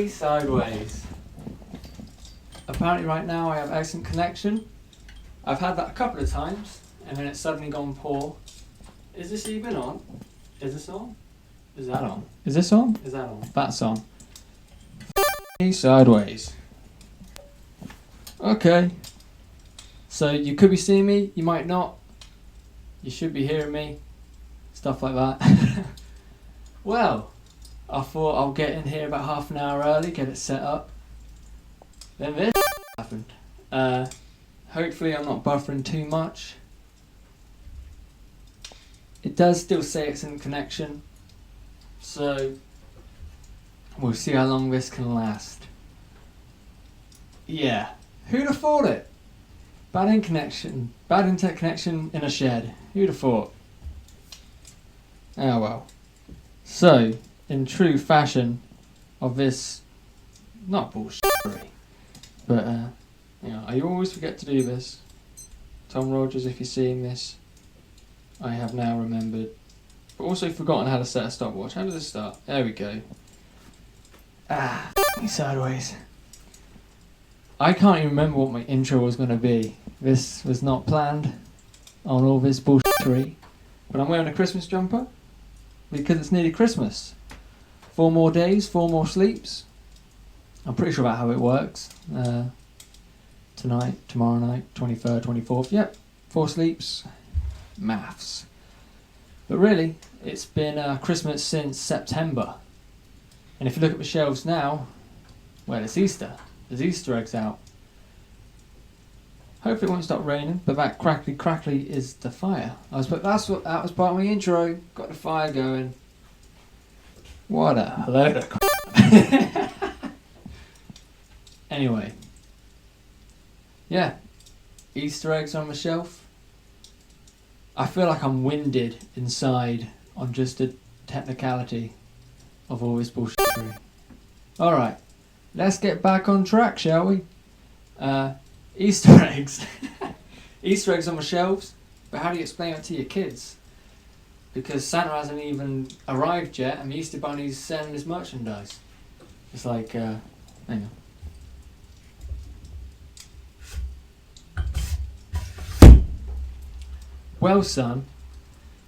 me sideways. Apparently right now I have excellent connection. I've had that a couple of times and then it's suddenly gone poor. Is this even on? Is this on? Is that on? Is this on? Is that on? That's on. Me sideways. Okay. So you could be seeing me, you might not. You should be hearing me. Stuff like that. Well, I thought I'll get in here about half an hour early, get it set up. Then this happened. Hopefully I'm not buffering too much. It does still say it's in connection. So we'll see how long this can last. Yeah, who'd have thought it? Bad internet connection in a shed. Who'd have thought? Oh well. So, in true fashion of this, not bullshit, but I always forget to do this. Tom Rogers, if you're seeing this, I have now remembered, but also forgotten how to set a stopwatch. How does it start? There we go. Sideways. I can't even remember what my intro was going to be. This was not planned on all this bullshittery, but I'm wearing a Christmas jumper because it's nearly Christmas. 4 more days, 4 more sleeps. I'm pretty sure about how it works. Tonight, tomorrow night, 23rd, 24th. Yep, 4 sleeps. Maths. But really, it's been Christmas since September. And if you look at the shelves now, well, it's Easter. There's Easter eggs out. Hopefully it won't stop raining, but that crackly is the fire. That was part of my intro. Got the fire going. What a load of crap. Anyway. Yeah. Easter eggs on the shelf. I feel like I'm winded inside on just the technicality of all this bullshit. Alright. Let's get back on track, shall we? Easter eggs. Easter eggs on the shelves. But how do you explain it to your kids? Because Santa hasn't even arrived yet and the Easter Bunny's selling his merchandise. It's like, hang on. Well, son,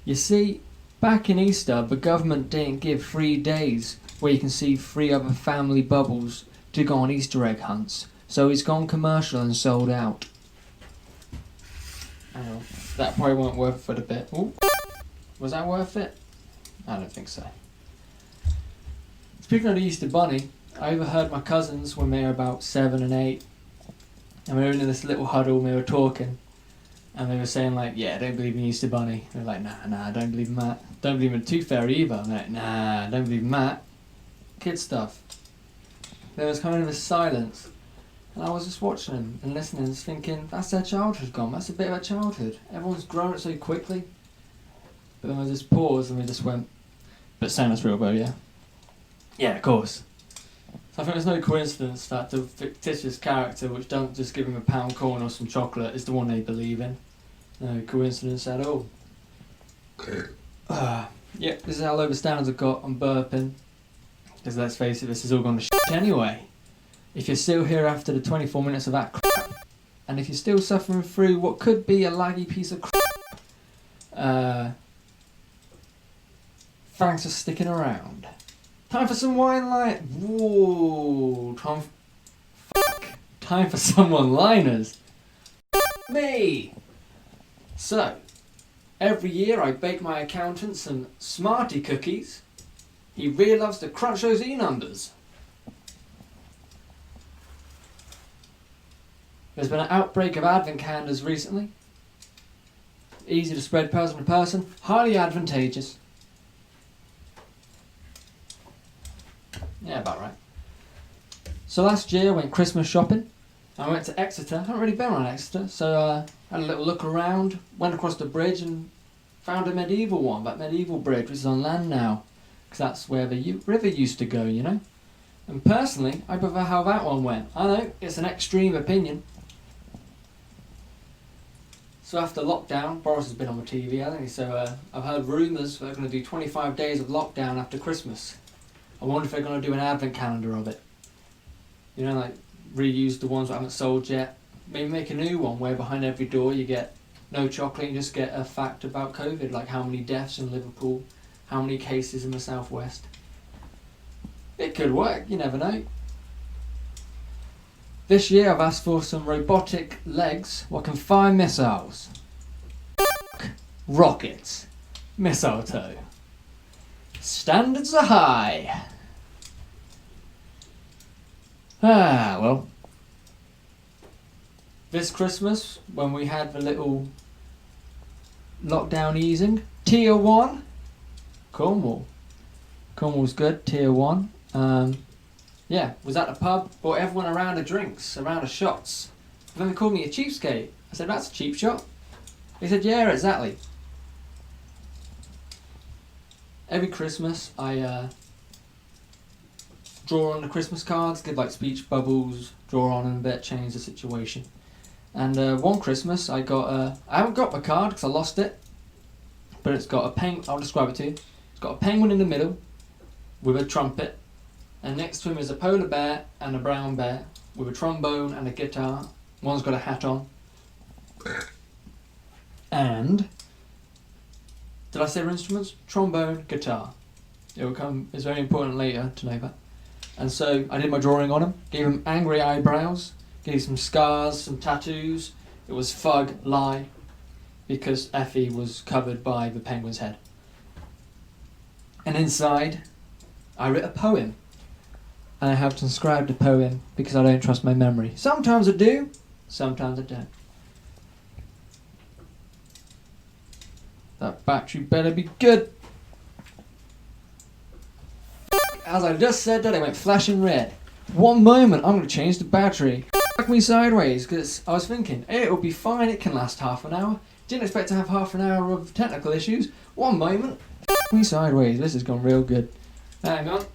you see, back in Easter, the government didn't give 3 days where you can see 3 other family bubbles to go on Easter egg hunts. So it's gone commercial and sold out. Oh, that probably weren't worth it a bit. Ooh. Was that worth it? I don't think so. Speaking of the Easter Bunny, I overheard my cousins when they were about 7 and 8, and we were in this little huddle and they were talking, and they were saying like, yeah, I don't believe in the Easter Bunny. They were like, nah, I don't believe in that. Don't believe in the Tooth Fairy either. I'm like, nah, I don't believe in that. Kid stuff. There was kind of a silence. And I was just watching them and listening and thinking, that's their childhood gone. That's a bit of a childhood. Everyone's grown up so quickly. But then I just paused and we just went, but Santa's real though, yeah? Yeah, of course. So I think there's no coincidence that the fictitious character, which don't just give him a pound corn or some chocolate, is the one they believe in. No coincidence at all. Yep, this is how low the standards have got on burping. Because let's face it, this is all gone to shit anyway. If you're still here after the 24 minutes of that crap, and if you're still suffering through what could be a laggy piece of crap, thanks for sticking around. Time for some wine light. Whoa, time for some one-liners. Me. So, every year I bake my accountant some Smartie cookies. He really loves to crunch those E-numbers. There's been an outbreak of advent calendars recently. Easy to spread person to person, highly advantageous. Yeah, about right. So last year I went Christmas shopping. I went to Exeter. I haven't really been around Exeter, so I had a little look around, went across the bridge and found a medieval one, that medieval bridge, which is on land now. Because that's where the river used to go, you know. And personally, I prefer how that one went. I know, it's an extreme opinion. So after lockdown, Boris has been on the TV, hasn't he? So I've heard rumours that they're going to do 25 days of lockdown after Christmas. I wonder if they're going to do an advent calendar of it. You know, like reuse the ones that haven't sold yet. Maybe make a new one where behind every door you get no chocolate, you just get a fact about COVID, like how many deaths in Liverpool, how many cases in the southwest. It could work, you never know. This year I've asked for some robotic legs what can fire missiles. Rockets. Mistletoe. Standards are high. Well. This Christmas, when we had the little lockdown easing, Tier 1, Cornwall. Cornwall's good, Tier 1. Yeah, was at the pub, bought everyone a round of drinks, a round of shots. Then they called me a cheapskate. I said, that's a cheap shot. They said, yeah, exactly. Every Christmas, I draw on the Christmas cards, give like speech bubbles, draw on them a bit, change the situation. And one Christmas, I haven't got my card because I lost it, but it's got a penguin, I'll describe it to you. It's got a penguin in the middle with a trumpet, and next to him is a polar bear and a brown bear with a trombone and a guitar. One's got a hat on. And, did I say their instruments? Trombone, guitar. It will come, it's very important later to know that. And so I did my drawing on him, gave him angry eyebrows, gave some scars, some tattoos. It was Fug Lie, because Effie was covered by the penguin's head. And inside, I wrote a poem. And I have transcribed a poem because I don't trust my memory. Sometimes I do, sometimes I don't. That battery better be good. As I just said that, it went flashing red. One moment, I'm going to change the battery. Fuck me sideways, because I was thinking, hey, it'll be fine, it can last half an hour. Didn't expect to have half an hour of technical issues. One moment, fuck me sideways, this has gone real good. Hang on.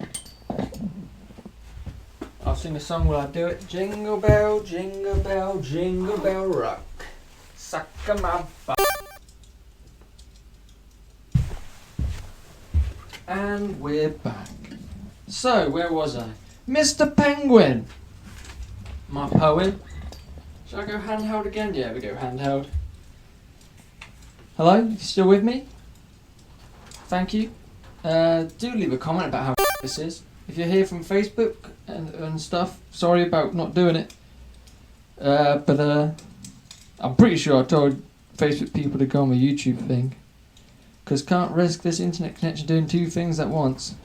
I'll sing a song while I do it. Jingle bell, jingle bell, jingle bell rock. Suck my butt. And we're back. So, where was I? Mr. Penguin! My poem. Shall I go handheld again? Yeah, we go handheld. Hello? You still with me? Thank you. Do leave a comment about how this is. If you're here from Facebook and stuff, sorry about not doing it. But I'm pretty sure I told Facebook people to go on my YouTube thing. Because can't risk this internet connection doing two things at once.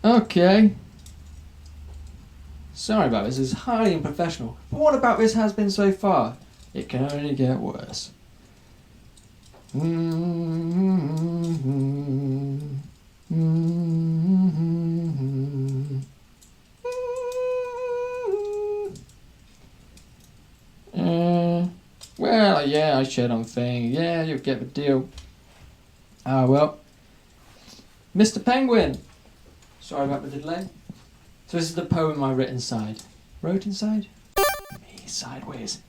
Okay. Sorry about this, this is highly unprofessional. But what about this has been so far? It can only get worse. Well, yeah, I shared on thing. Yeah, you get the deal. Ah, well. Mr. Penguin! Sorry about the delay. So this is the poem I wrote inside. Wrote inside? Me, sideways.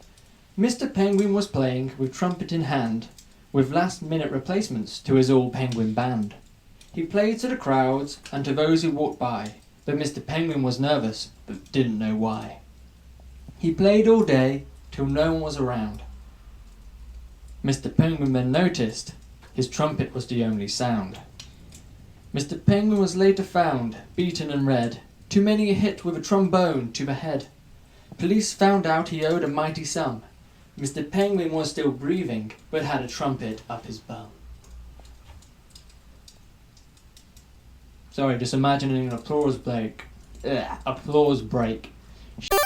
Mr. Penguin was playing with trumpet in hand, with last-minute replacements to his all-penguin band. He played to the crowds and to those who walked by, but Mr. Penguin was nervous, but didn't know why. He played all day, till no one was around. Mr. Penguin then noticed his trumpet was the only sound. Mr. Penguin was later found, beaten and red, too many a hit with a trombone to the head. Police found out he owed a mighty sum. Mr. Penguin was still breathing, but had a trumpet up his bum. Sorry, just imagining an applause break. Applause break.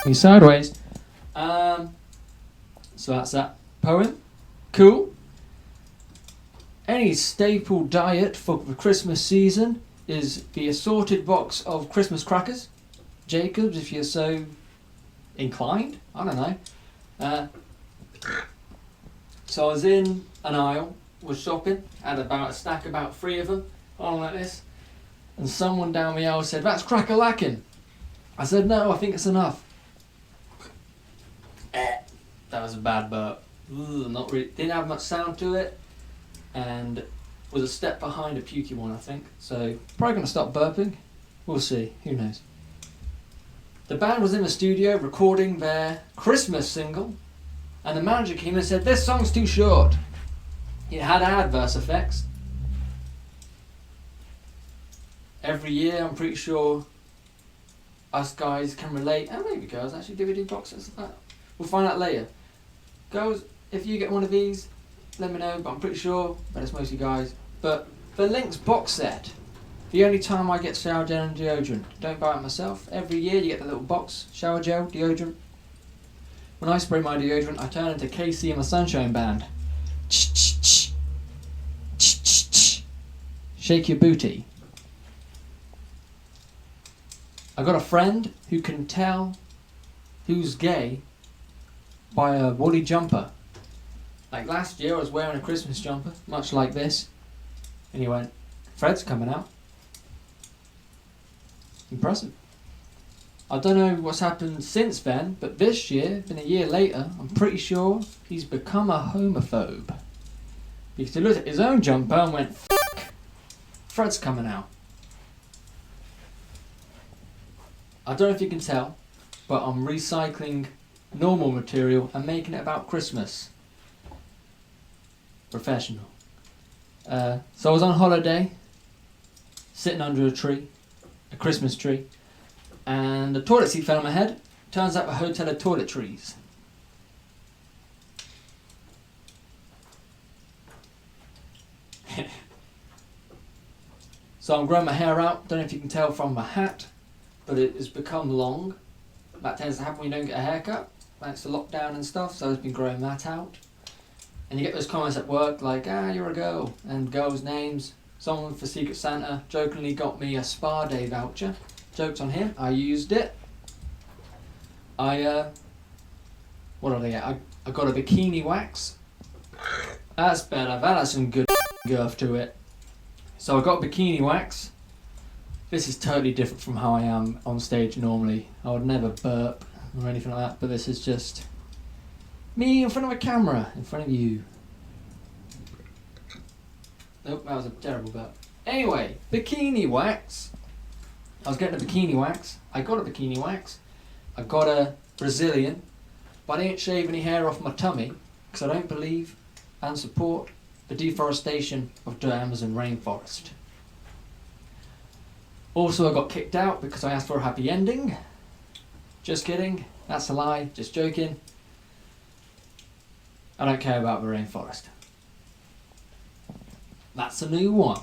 Me sideways. So that's that poem. Cool. Any staple diet for the Christmas season is the assorted box of Christmas crackers. Jacobs, if you're so inclined. I don't know. So I was in an aisle, was shopping, had about a stack, about 3 of them, all like this. And someone down the aisle said, "That's cracker-lacking." I said, "No, I think it's enough." That was a bad burp. Not really, didn't have much sound to it, and was a step behind a pukey one, I think. So probably going to stop burping. We'll see. Who knows? The band was in the studio recording their Christmas single, and the manager came and said, "This song's too short." It had adverse effects. Every year, I'm pretty sure us guys can relate, and maybe girls, actually, DVD boxes. We'll find out later. Girls, if you get one of these, let me know, but I'm pretty sure that it's mostly guys. But the Lynx box set, the only time I get shower gel and deodorant. Don't buy it myself. Every year you get the little box, shower gel, deodorant. When I spray my deodorant, I turn into Casey and the Sunshine Band. Shake your booty. I got a friend who can tell who's gay by a woolly jumper. Like last year I was wearing a Christmas jumper, much like this, and he went, "Fred's coming out." Impressive. I don't know what's happened since then, but this year, been a year later, I'm pretty sure he's become a homophobe. Because he looked at his own jumper and went, "F***, Fred's coming out." I don't know if you can tell, but I'm recycling normal material and making it about Christmas. Professional. So I was on holiday, sitting under a tree, a Christmas tree, and the toilet seat fell on my head. Turns out the hotel had toiletries. So I'm growing my hair out. Don't know if you can tell from my hat, but it has become long. That tends to happen when you don't get a haircut, thanks to lockdown and stuff, so I've been growing that out. And you get those comments at work like, "You're a girl," and girls' names. Someone for Secret Santa jokingly got me a spa day voucher. Joke's on him, I used it. What did I get? I got a bikini wax. That's better, that has some good girth to it. So I got a bikini wax. This is totally different from how I am on stage normally. I would never burp or anything like that, but this is just me in front of a camera, in front of you. Nope, that was a terrible burp. Anyway, bikini wax. I was getting a bikini wax. I got a bikini wax. I got a Brazilian, but I didn't shave any hair off my tummy because I don't believe and support the deforestation of the Amazon rainforest. Also, I got kicked out because I asked for a happy ending. Just kidding, that's a lie, just joking. I don't care about the rainforest. That's a new one.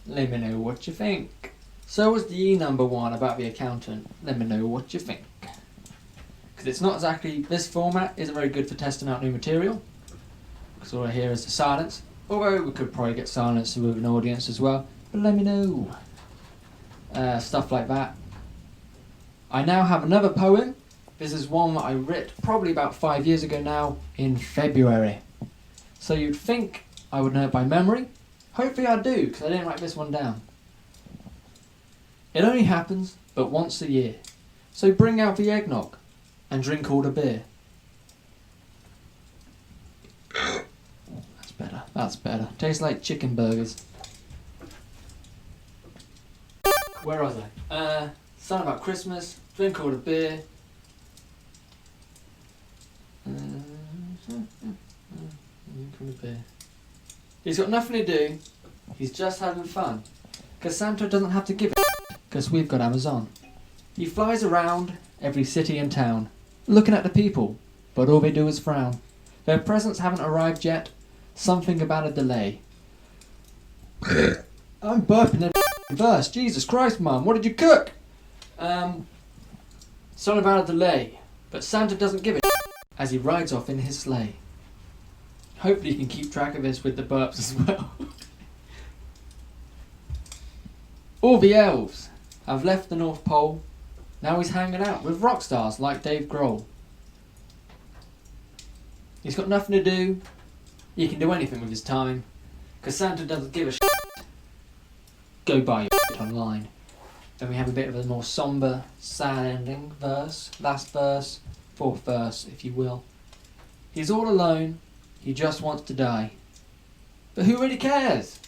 Let me know what you think. So was the number one about the accountant. Let me know what you think. Because it's not exactly, this format isn't very good for testing out new material. Because all I hear is the silence. Although we could probably get silence with an audience as well. But let me know. Stuff like that. I now have another poem. This is one that I wrote probably about 5 years ago now in February. So you'd think I would know it by memory. Hopefully I do, because I didn't write this one down. It only happens but once a year. So bring out the eggnog and drink all the beer. That's better, that's better. Tastes like chicken burgers. Where was I? Something about Christmas, drink all the beer. He's got nothing to do, he's just having fun. Because Santa doesn't have to give it, because we've got Amazon. He flies around every city and town, looking at the people, but all they do is frown. Their presents haven't arrived yet, something about a delay. I'm burping the verse, Jesus Christ, Mum, what did you cook? Something about a delay, but Santa doesn't give it as he rides off in his sleigh. Hopefully you can keep track of this with the burps as well. All the elves have left the North Pole. Now he's hanging out with rock stars like Dave Grohl. He's got nothing to do. He can do anything with his time. Because Santa doesn't give a shit. Go buy your shit online. Then we have a bit of a more somber, sad ending verse. Last verse, fourth verse, if you will. He's all alone. He just wants to die. But who really cares?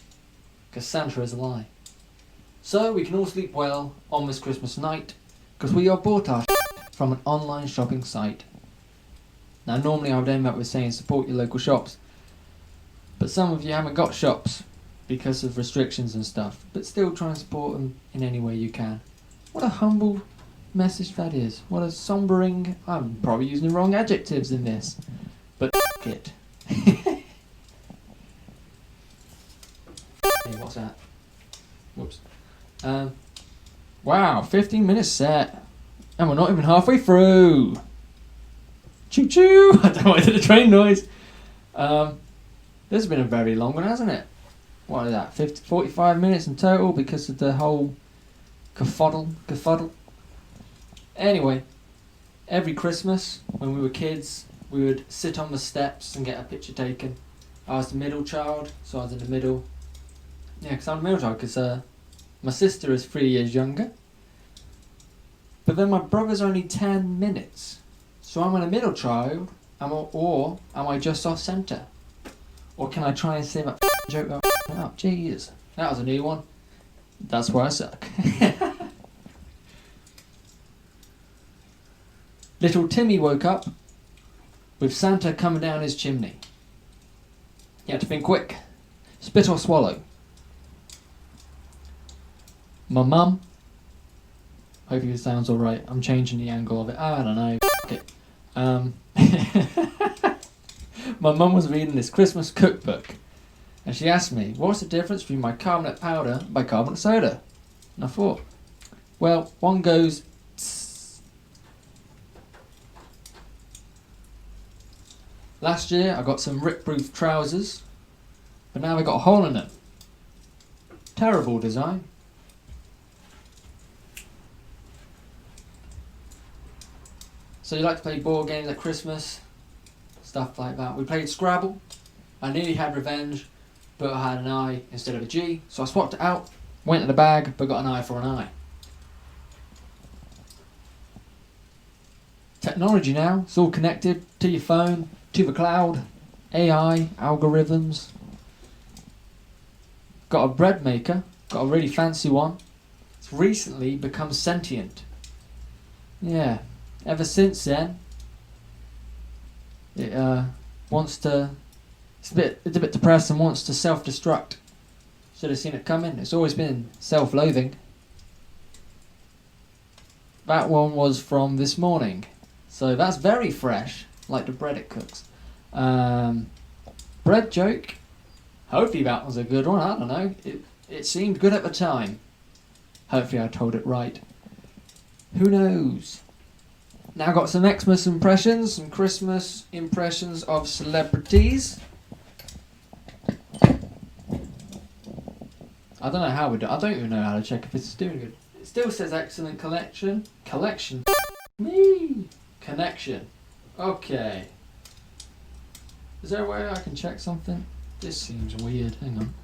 Because Santa is a lie. So we can all sleep well on this Christmas night, because we are bought our shit from an online shopping site. Now normally I would end up with saying support your local shops, but some of you haven't got shops because of restrictions and stuff, but still try and support them in any way you can. What a humble message that is. What a sombering, I'm probably using the wrong adjectives in this, but it. Hey, what's that? Whoops. Wow, 15 minutes set, and we're not even halfway through. Choo choo! I don't know why I did a train noise. This has been a very long one, hasn't it? What is that? 45 minutes in total because of the whole kerfuddle. Anyway, every Christmas when we were kids, we would sit on the steps and get a picture taken. I was the middle child, so I was in the middle. Yeah, because I'm the middle child, because my sister is 3 years younger. But then my brother's only 10 minutes. So am I the middle child, or am I just off centre? Or can I try and say that joke up? Jeez, that was a new one. That's where I suck. Little Timmy woke up with Santa coming down his chimney. He had to think quick. Spit or swallow? My mum. Hopefully it sounds alright. I'm changing the angle of it. I don't know. Okay. My mum was reading this Christmas cookbook, and she asked me, what's the difference between bicarbonate powder and bicarbonate soda? And I thought, well, one goes tss. Last year I got some rip-proof trousers, but now they've got a hole in them. Terrible design. So you like to play board games at Christmas? Stuff like that. We played Scrabble. I nearly had revenge, but I had an I instead of a G, so I swapped it out, went to the bag, but got an I for an I. Technology now, it's all connected to your phone, to the cloud, AI, algorithms. Got a bread maker, got a really fancy one. It's recently become sentient. Yeah, ever since then, it wants to, it's a bit depressed and wants to self-destruct. Should have seen it coming. It's always been self-loathing. That one was from this morning, so that's very fresh, like the bread it cooks. Bread joke. Hopefully that was a good one. I don't know. It seemed good at the time. Hopefully I told it right. Who knows? Now got some Xmas impressions, some Christmas impressions of celebrities. I don't know how we do. I don't even know how to check if it's doing good. It still says excellent collection. Collection. Me. Connection. Okay. Is there a way I can check something? This seems weird. Hang on.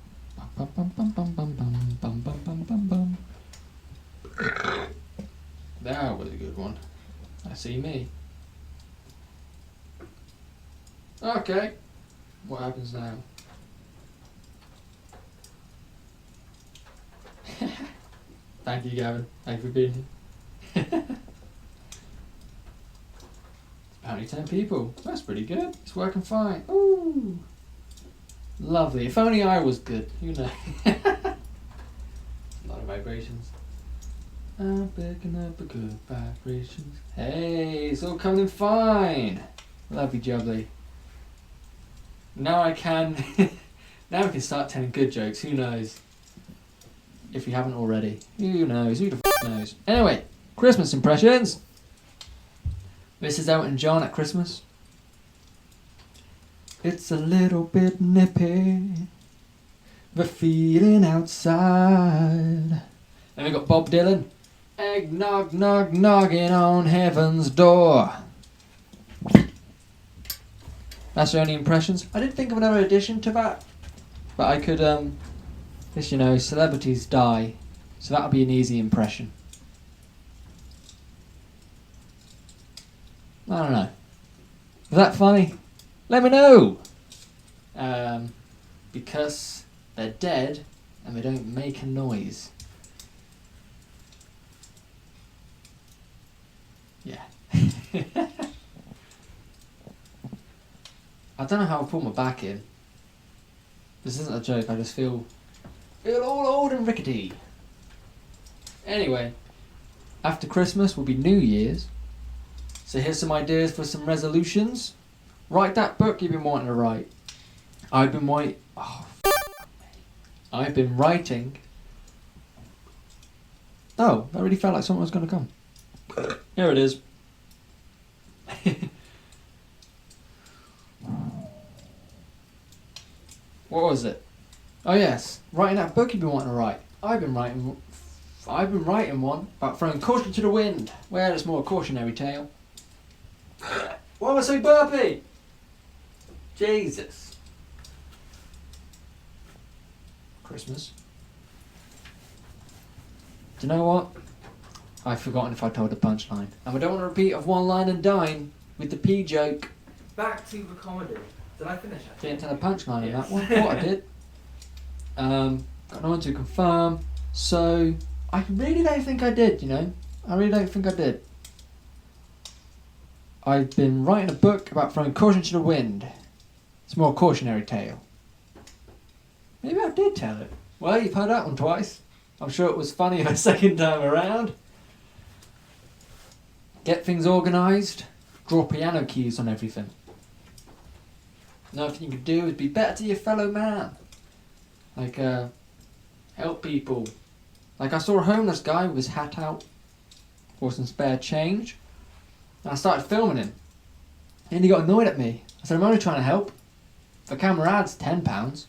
That was a good one. I see me. Okay. What happens now? Thank you, Gavin. Thank you for being here. Apparently 10 people. That's pretty good. It's working fine. Ooh. Lovely. If only I was good. Who knows? A lot of vibrations. I'm picking up a good vibrations. Hey, it's all coming fine. Lovely jubbly. Now I can now we can start telling good jokes. Who knows? If you haven't already. Who knows? Who the f knows? Anyway, Christmas impressions. This is Elton John at Christmas. It's a little bit nippy, the feeling outside. Then we got Bob Dylan. Eggnog, nog, nogging on heaven's door. That's your only impressions. I didn't think of another addition to that, but I could, just, you know, celebrities die, so that'll be an easy impression. I don't know. Is that funny? Let me know! Because they're dead and they don't make a noise. Yeah. I don't know how I pulled my back in. This isn't a joke, I just feel all old and rickety. Anyway, after Christmas will be New Year's. So here's some ideas for some resolutions. Write that book you've been wanting to write. I've been writing. Oh, that really felt like someone was going to come. Here it is. What was it? Oh yes, writing that book you've been wanting to write. I've been writing one about throwing caution to the wind. Well, it's more a cautionary tale. Why am I so burpy? Jesus. Christmas. Do you know what? I've forgotten if I told the punchline. And I don't want to repeat of one line and dine with the P joke. Back to the comedy. Did I finish it? Didn't tell the punchline in that one. What I did. Got no one to confirm. So, I really don't think I did, you know. I really don't think I did. I've been writing a book about throwing caution to the wind. It's more a cautionary tale. Maybe I did tell it. Well, you've heard that one twice. I'm sure it was funny the second time around. Get things organised. Draw piano keys on everything. Another thing you could do is be better to your fellow man. Like, help people. Like, I saw a homeless guy with his hat out for some spare change. And I started filming him. And he got annoyed at me. I said, I'm only trying to help. The camera ad's £10.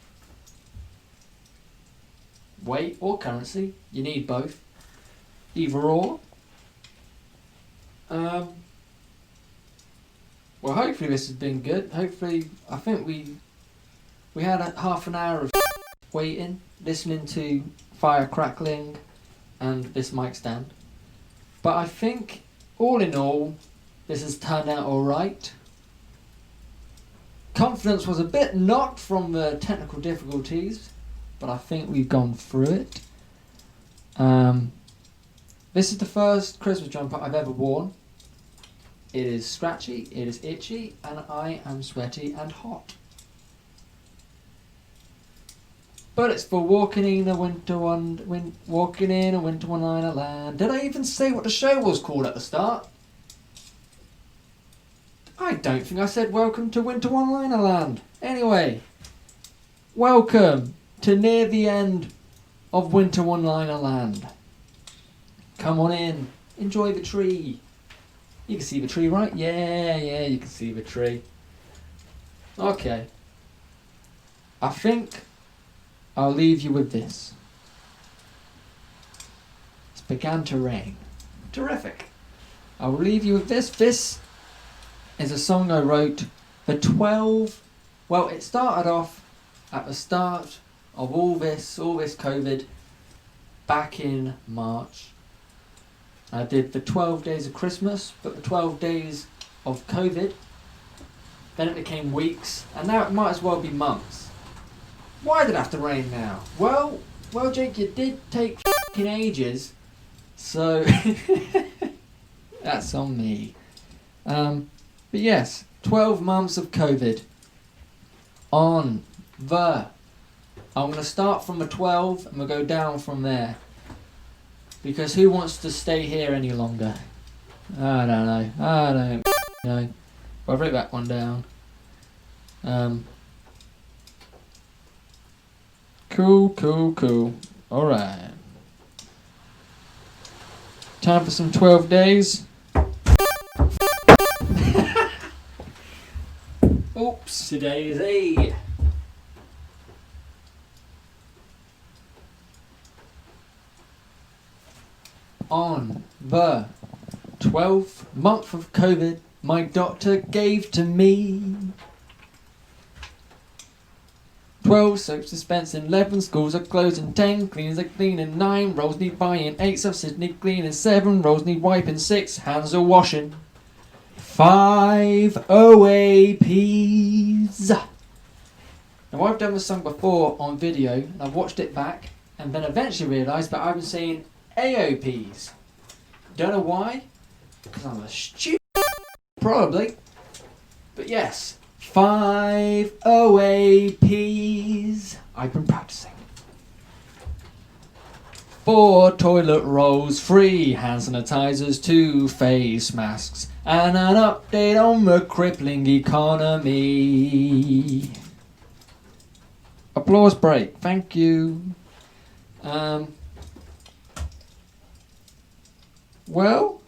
Weight or currency. You need both. Either or. Well, hopefully this has been good. Hopefully, I think we had half an hour of waiting, listening to fire crackling and this mic stand. But I think, all in all, this has turned out alright. Confidence was a bit knocked from the technical difficulties, but I think we've gone through it. This is the first Christmas jumper I've ever worn. It is scratchy, it is itchy, and I am sweaty and hot. But it's for walking in a winter Onelinerland. Did I even say what the show was called at the start? I don't think I said welcome to Winter Onelinerland. Anyway, welcome to near the end of Winter Onelinerland. Come on in, enjoy the tree. You can see the tree, right? Yeah, you can see the tree. Okay. I think I'll leave you with this. It's began to rain. Terrific. I'll leave you with this. This is a song I wrote for 12... Well, it started off at the start of all this COVID back in March. I did the 12 days of Christmas, but the 12 days of COVID. Then it became weeks, and now it might as well be months. Why did it have to rain now? Well, Jake, you did take f***ing ages, so that's on me. But yes, 12 months of COVID. I'm going to start from the 12 and we'll go down from there. Because who wants to stay here any longer? I don't know. I'll write that one down. Cool. Alright. Time for some 12 days. Oopsie daisy. On the 12th month of COVID, my doctor gave to me 12 soaps dispensing, 11 schools are closing, 10 cleaners are cleaning, 9 rolls need buying, 8 of Sydney cleaning, 7 rolls need wiping, 6 hands are washing, 5 OAPs. Now I've done this song before on video and I've watched it back and then eventually realised that I've been saying AOPs. Don't know why, because I'm a stupid, probably. But yes, 5 OAPs. I've been practicing. 4 toilet rolls, 3 hand sanitizers, 2 face masks, and an update on the crippling economy. Applause break. Thank you. Well,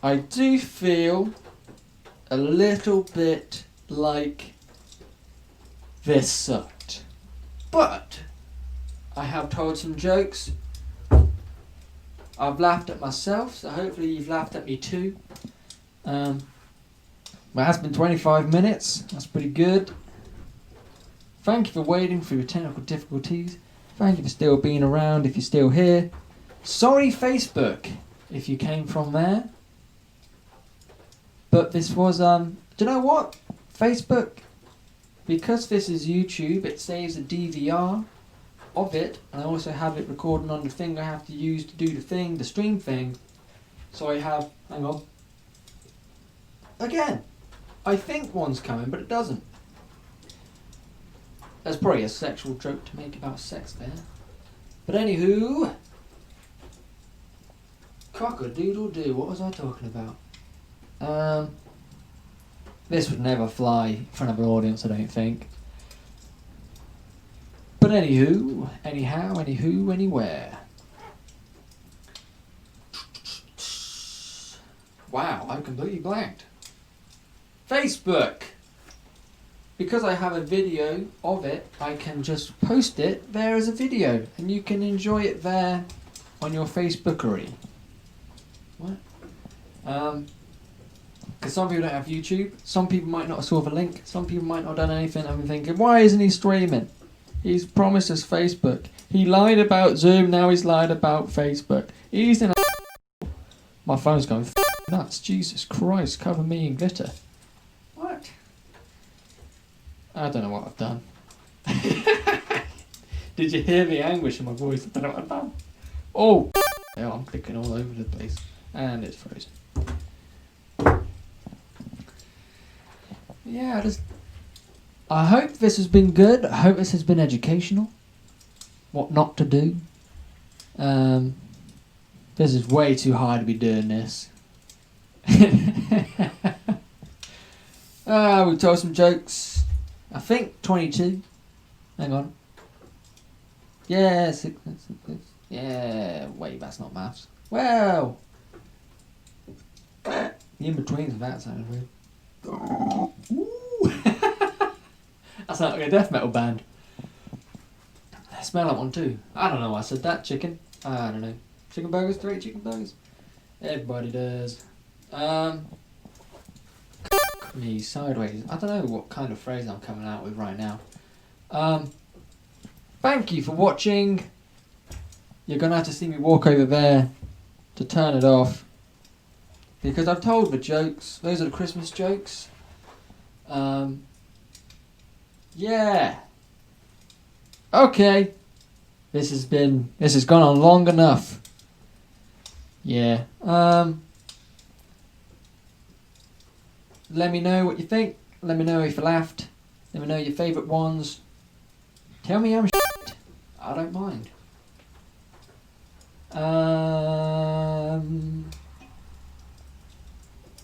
I do feel a little bit like this sucked. But I have told some jokes. I've laughed at myself, so hopefully you've laughed at me too. It has been 25 minutes. That's pretty good. Thank you for waiting through your technical difficulties. Thank you for still being around if you're still here. Sorry, Facebook, if you came from there. But this was, do you know what? Facebook, because this is YouTube, it saves a DVR of it, and I also have it recording on the thing I have to use to do the thing, the stream thing. So I have, hang on. Again, I think one's coming, but it doesn't. There's probably a sexual joke to make about sex there. But anywho, cock-a-doodle-doo, what was I talking about? This would never fly in front of an audience, I don't think. But anywho, anyhow, anywho, anywhere. Wow, I completely blanked. Facebook! Because I have a video of it, I can just post it there as a video, and you can enjoy it there on your Facebookery. What? Because some people don't have YouTube, some people might not have saw the link, some people might not have done anything, and I'm thinking, why isn't he streaming? He's promised us Facebook. He lied about Zoom, now he's lied about Facebook. He's in a... My phone's going nuts, Jesus Christ, cover me in glitter. What? I don't know what I've done. Did you hear the anguish in my voice? I don't know what I've done. Oh, yeah, I'm clicking all over the place. And it's frozen. Yeah, I hope this has been good. I hope this has been educational. What not to do. This is way too hard to be doing this. We told some jokes. I think 22. Hang on. Yeah, yeah, wait, that's not maths. Well, the in-betweens of that sounded weird. That sounds like a death metal band. I smell that one too. I don't know why I said that. Chicken? I don't know. Chicken burgers? 3 chicken burgers? Everybody does. Me sideways. I don't know what kind of phrase I'm coming out with right now. Thank you for watching. You're going to have to see me walk over there to turn it off. Because I've told the jokes. Those are the Christmas jokes. Yeah. Okay. This has gone on long enough. Yeah. Let me know what you think. Let me know if you laughed. Let me know your favourite ones. Tell me I'm shit. I don't mind.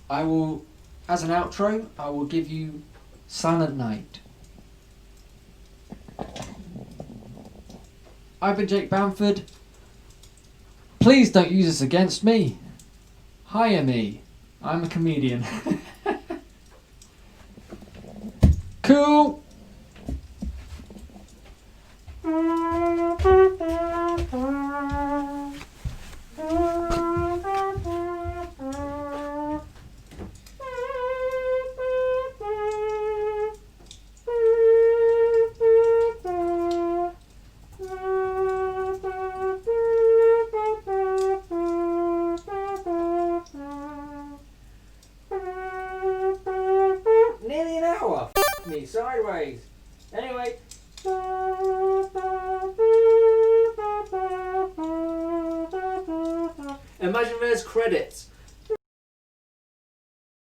I will, as an outro, I will give you Silent Night. I've been Jake Banford. Please don't use this against me. Hire me. I'm a comedian. Cool. Nearly an hour. F me sideways. Anyway. Imagine there's credits.